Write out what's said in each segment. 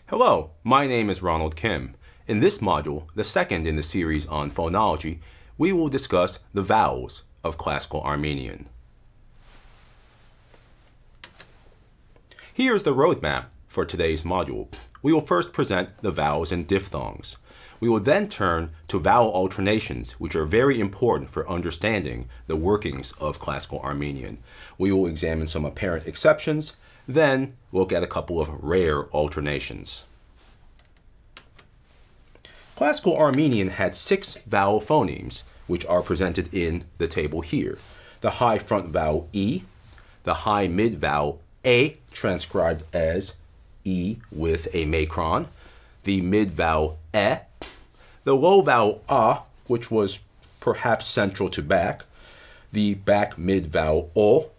Hello, my name is Ronald Kim. In this module, the second in the series on phonology, we will discuss the vowels of Classical Armenian. Here's the roadmap for today's module. We will first present the vowels and diphthongs. We will then turn to vowel alternations, which are very important for understanding the workings of Classical Armenian. We will examine some apparent exceptions, then look at a couple of rare alternations. Classical Armenian had 6 vowel phonemes, which are presented in the table here. The high front vowel E, the high mid vowel A, transcribed as E with a macron, the mid vowel E, the low vowel A, which was perhaps central to back, the back mid vowel O,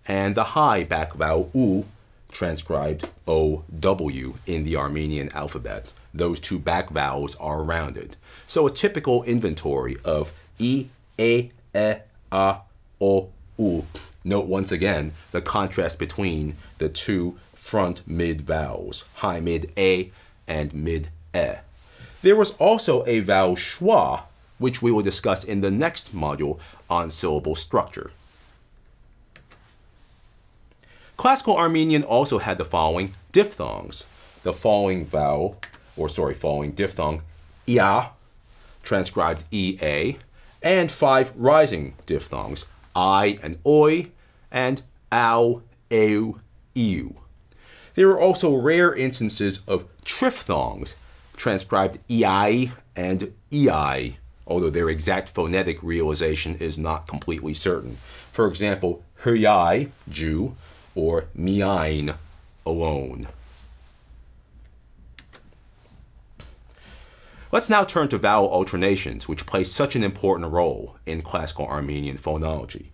and the high back vowel U, transcribed OW in the Armenian alphabet. Those 2 back vowels are rounded. So a typical inventory of E, A, E, A, O, U. Note once again the contrast between the 2 front mid vowels, high mid A and mid E. There was also a vowel schwa, which we will discuss in the next module on syllable structure. Classical Armenian also had the following diphthongs. The following diphthong, ia, transcribed ea, and 5 rising diphthongs, I and oi, and au, eu, iu. There are also rare instances of triphthongs, transcribed ei and ei, although their exact phonetic realization is not completely certain. For example, hyai, Jew, or miain, alone. Let's now turn to vowel alternations, which play such an important role in Classical Armenian phonology.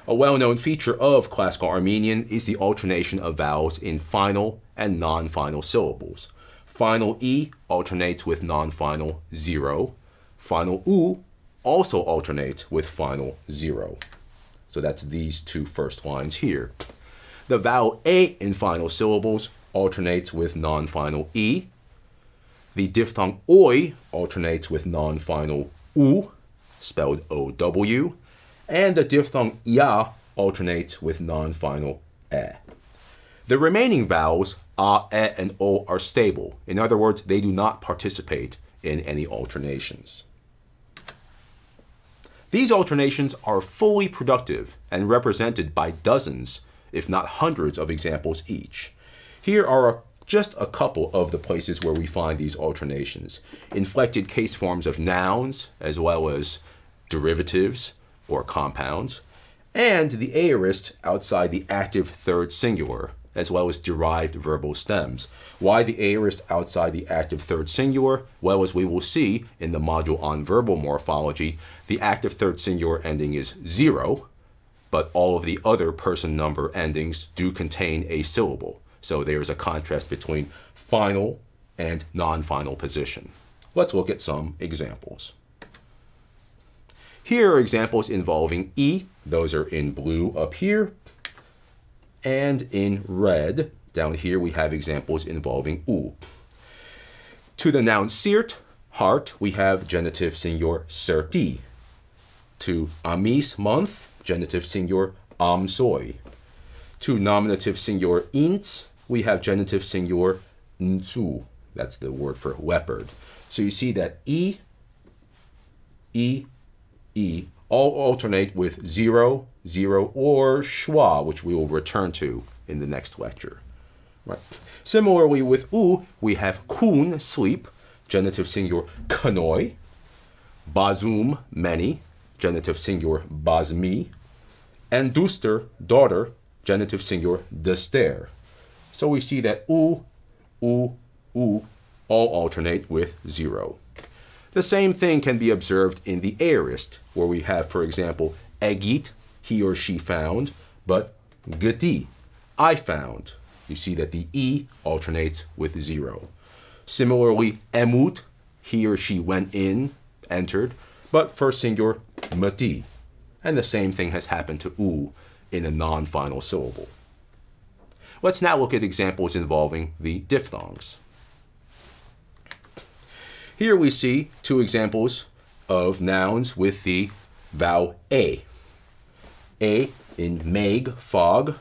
A well-known feature of Classical Armenian is the alternation of vowels in final and non-final syllables. Final E alternates with non-final 0. Final U also alternates with final 0. So that's these 2 first lines here. The vowel A in final syllables alternates with non-final E. The diphthong oi alternates with non-final U, spelled O-W. And the diphthong ia alternates with non-final E. The remaining vowels A, E, and O are stable. In other words, they do not participate in any alternations. These alternations are fully productive and represented by dozens, if not hundreds, of examples each. Here are just a couple of the places where we find these alternations. Inflected case forms of nouns, as well as derivatives or compounds, and the aorist outside the active third singular, as well as derived verbal stems. Why the aorist outside the active third singular? Well, as we will see in the module on verbal morphology, the active third singular ending is 0, but all of the other person number endings do contain a syllable. So there is a contrast between final and non-final position. Let's look at some examples. Here are examples involving E. Those are in blue up here. And in red, down here, we have examples involving U. To the noun sirt, heart, we have genitive singular serti. To amis, month, genitive singular amsoi. To nominative singular ints, we have genitive singular ntsu. That's the word for leopard. So you see that E, E, E all alternate with 0, 0, or schwa, which we will return to in the next lecture. Right. Similarly with U, we have kun, sleep, genitive singular kanoi, bazum, many, genitive singular bazmi, and duster, daughter, genitive singular dester. So we see that U, U, U all alternate with 0. The same thing can be observed in the aorist, where we have, for example, egit, he or she found, but gati, I found. You see that the E alternates with 0. Similarly, emut, he or she went in, entered, but first singular mati. And the same thing has happened to U in a non-final syllable. Let's now look at examples involving the diphthongs. Here we see two examples of nouns with the vowel A. A in meg, fog,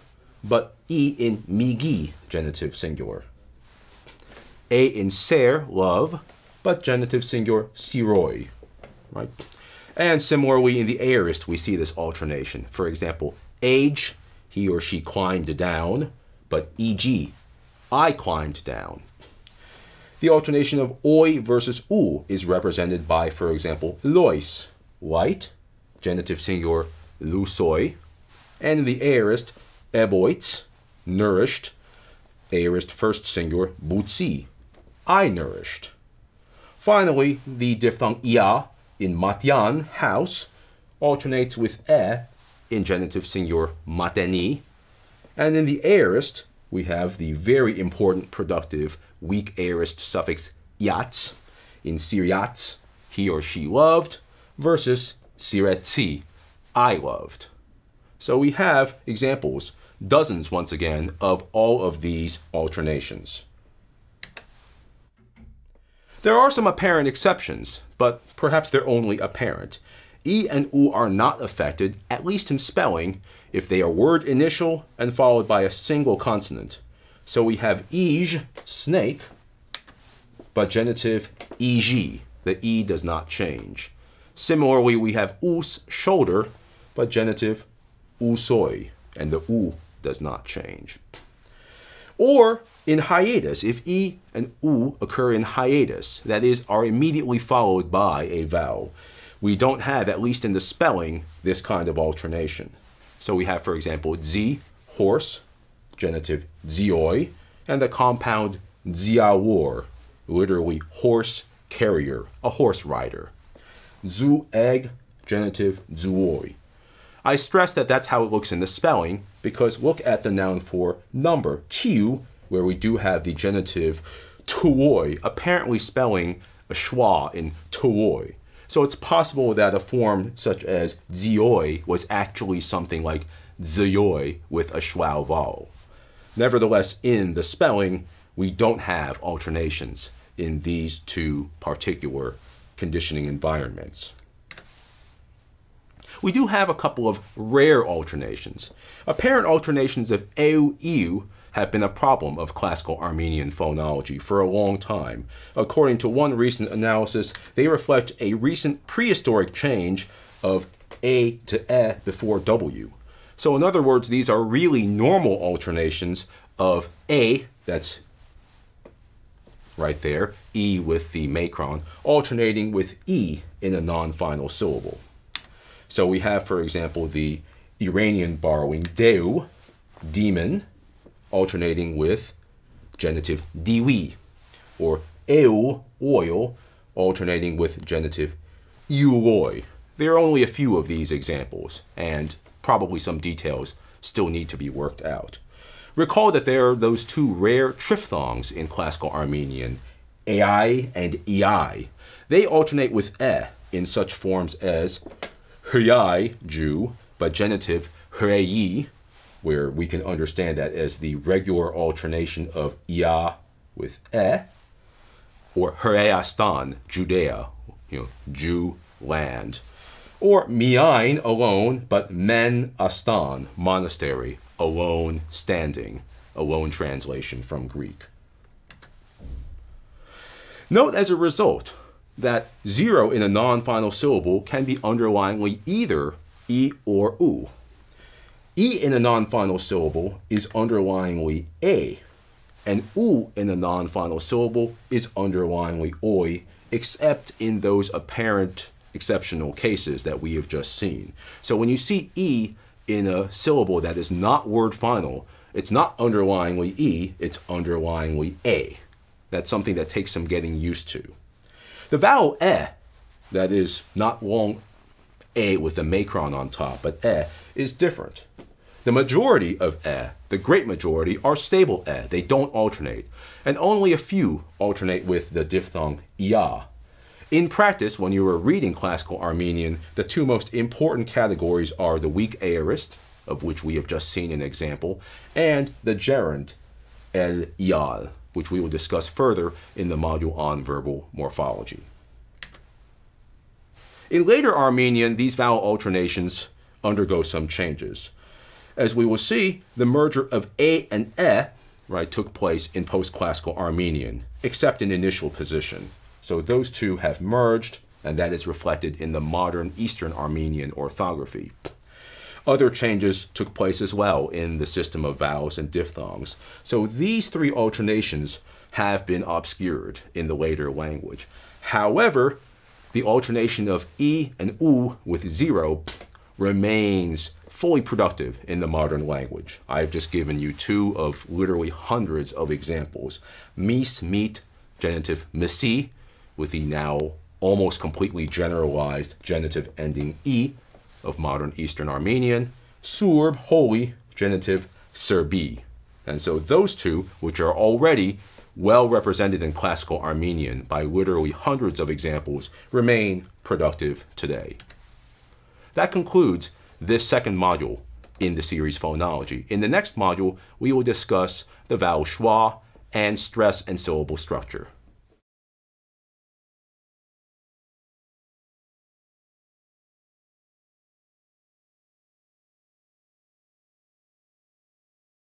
but E in migi, genitive singular. A in ser, love, but genitive singular, siroi, right? And similarly in the aorist, we see this alternation. For example, age, he or she climbed down, but e.g., I climbed down. The alternation of oi versus u is represented by, for example, lois, light, genitive singular, lusoi, and in the aorist, eboit, nourished, aorist first singular, butsi, I nourished. Finally, the diphthong ia in matyan, house, alternates with e in genitive singular, mateni, and in the aorist, we have the very important productive weak aorist suffix yats in Syriac, he or she loved, versus siretsi, I loved. So we have examples, dozens once again, of all of these alternations. There are some apparent exceptions, but perhaps they're only apparent. E and U are not affected, at least in spelling, if they are word initial and followed by a single consonant. So we have ij, snake, but genitive eg, the E does not change. Similarly, we have us, shoulder, but genitive usoi, and the U does not change. Or in hiatus, if E and U occur in hiatus, that is, are immediately followed by a vowel, we don't have, at least in the spelling, this kind of alternation. So we have, for example, zi, horse, genitive zioi, and the compound ziawor, literally horse carrier, a horse rider. Zu, egg, genitive zuoi. I stress that that's how it looks in the spelling, because look at the noun for number, tiu, where we do have the genitive tuoi, apparently spelling a schwa in tuoi. So it's possible that a form such as zioi was actually something like zioi with a schwa vowel. Nevertheless, in the spelling, we don't have alternations in these two particular conditioning environments. We do have a couple of rare alternations. Apparent alternations of eu, iu have been a problem of classical Armenian phonology for a long time. According to one recent analysis, they reflect a recent prehistoric change of a to e before w. So in other words, these are really normal alternations of a, that's right there, e with the macron, alternating with e in a non-final syllable. So we have, for example, the Iranian borrowing deu, demon, alternating with genitive diwi, or eu, oil, alternating with genitive iuloi. There are only a few of these examples, and probably some details still need to be worked out. Recall that there are those two rare triphthongs in classical Armenian, ai and ei. They alternate with e in such forms as hyai, Jew, but genitive hrei, where we can understand that as the regular alternation of ia with e, or hreastan, Judea, Jew, land. Or miain, alone, but men astan, monastery, alone, standing, alone translation from Greek. Note as a result that 0 in a non-final syllable can be underlyingly either e or u. E in a non-final syllable is underlyingly a, and u in a non-final syllable is underlyingly oi, except in those apparent exceptional cases that we have just seen. So when you see e in a syllable that is not word final, it's not underlyingly e, it's underlyingly a. That's something that takes some getting used to. The vowel e, that is not long a with the macron on top, but e, is different. The majority of e, the great majority, are stable e. They don't alternate. And only a few alternate with the diphthong ia. In practice, when you are reading classical Armenian, the two most important categories are the weak aorist, of which we have just seen an example, and the gerund el ial, which we will discuss further in the module on verbal morphology. In later Armenian, these vowel alternations undergo some changes. As we will see, the merger of a and right, took place in post-classical Armenian, except in initial position. So those two have merged, and that is reflected in the modern Eastern Armenian orthography. Other changes took place as well in the system of vowels and diphthongs. So these three alternations have been obscured in the later language. However, the alternation of e and u with 0 remains fully productive in the modern language. I've just given you two of literally hundreds of examples. Mis, meet, genitive misi, with the now almost completely generalized genitive ending e of modern Eastern Armenian. Surb, holy, genitive serbi. And so those two, which are already well represented in classical Armenian by literally hundreds of examples, remain productive today. That concludes this second module in the series Phonology. In the next module, we will discuss the vowel schwa and stress and syllable structure.